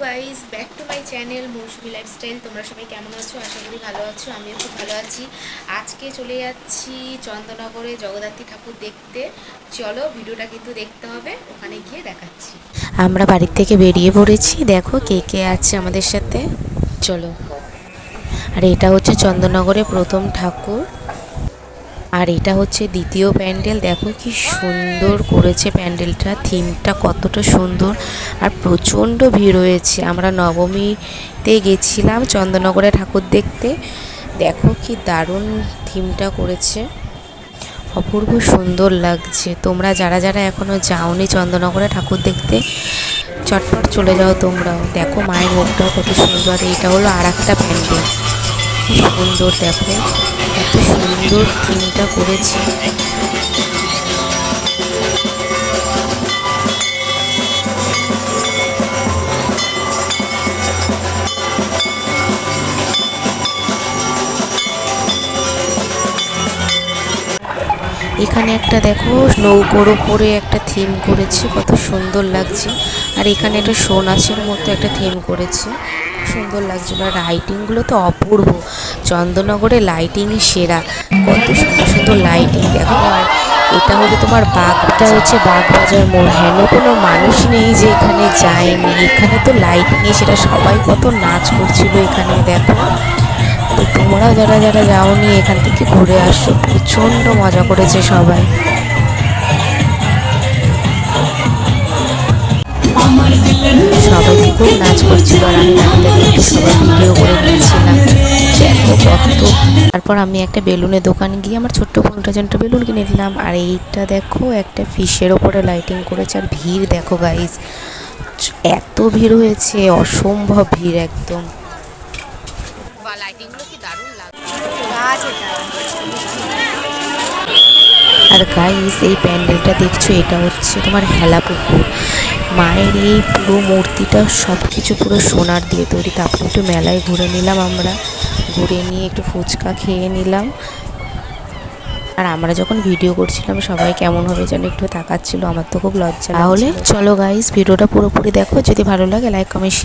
Guys, back to my channel Mousumi lifestyle. তোমরা সবাই কেমন আছো? আশা করি ভালো আছো। আমিও খুব ভালো আছি। আজকে চলে যাচ্ছি চন্দননগরে জগদ্ধাত্রী ঠাকুর দেখতে। চলো, ভিডিওটা কিন্তু দেখতে হবে, ওখানে গিয়ে দেখাচ্ছি। আমরা বাড়ির থেকে বেরিয়ে পড়েছি। দেখো কে কে আছে আমাদের সাথে, চলো। আর এটা হচ্ছে চন্দননগরে প্রথম ঠাকুর, আর এটা হচ্ছে দ্বিতীয় প্যান্ডেল। দেখো কি সুন্দর করেছে প্যান্ডেলটা, থিমটা কতটা সুন্দর। আর প্রচণ্ড ভিড় হয়েছে। আমরা নবমীতে গেছিলাম চন্দননগরে ঠাকুর দেখতে। দেখো কি দারুণ থিমটা করেছে, অপূর্ব সুন্দর লাগছে। তোমরা যারা যারা এখনও যাওনি চন্দননগরে ঠাকুর দেখতে, চটপট চলে যাও তোমরাও। দেখো মায়ের মুখটাও কত সুন্দর। এটা হলো আর একটা প্যান্ডেল, কি সুন্দর। দেখো এত সুন্দর থিমটা করেছে। এখানে একটা দেখো নৌকোর ওপরে একটা থিম করেছে, কত সুন্দর লাগছে। আর এখানে একটা শো নাচের মতো একটা থিম করেছে, সুন্দর লাগছিল। আর লাইটিংগুলো তো অপূর্ব, চন্দননগরে লাইটিংই সেরা। কত সুন্দর সুন্দর লাইটিং দেখো। আর এটা হলো তোমার বাগটা হচ্ছে বাগবাজার মোড়। হেন কোনো মানুষ নেই যে এখানে যায়নি। এখানে তো লাইটিংয়ে সেটা, সবাই কত নাচ করছিল এখানে দেখো। তো তোমরাও যারা যারা যাওনি এখান থেকে ঘুরে আসো, প্রচণ্ড মজা করেছে সবাই। সবাই খুব নাচ করছিল, আর আমি নাচটাকে একটু সবাই ভিডিও করে নিয়েছিলাম। দেখো কত। তারপর আমি একটা বেলুনের দোকান গিয়ে আমার ছোট্ট বোনটার জন্য বেলুন কিনে নিলাম। আর এইটা দেখো একটা ফিশের ওপরে লাইটিং করেছে। আর ভিড় দেখো গাইস, এত ভিড় হয়েছে, অসম্ভব ভিড় একদম। লাইটিংগুলো কি দারুণ লাগছে। আর গাইস এই প্যান্ডেলটা দেখছো, এটা হচ্ছে তোমার হেলা পুকুর। মায়ের এই পুরো মূর্তিটা সব কিছু পুরো সোনার দিয়ে তৈরি। তারপরে একটু মেলায় ঘুরে নিলাম আমরা, ঘুরে নিয়ে একটু ফুচকা খেয়ে নিলাম। আর আমরা যখন ভিডিও করছিলাম সবাই কেমন হবে যেন একটু তাকাচ্ছিল, আমার তো খুব লজ্জা। তাহলে চলো গাইস ভিডিওটা পুরোপুরি দেখো, যদি ভালো লাগে লাইক কমেন্ট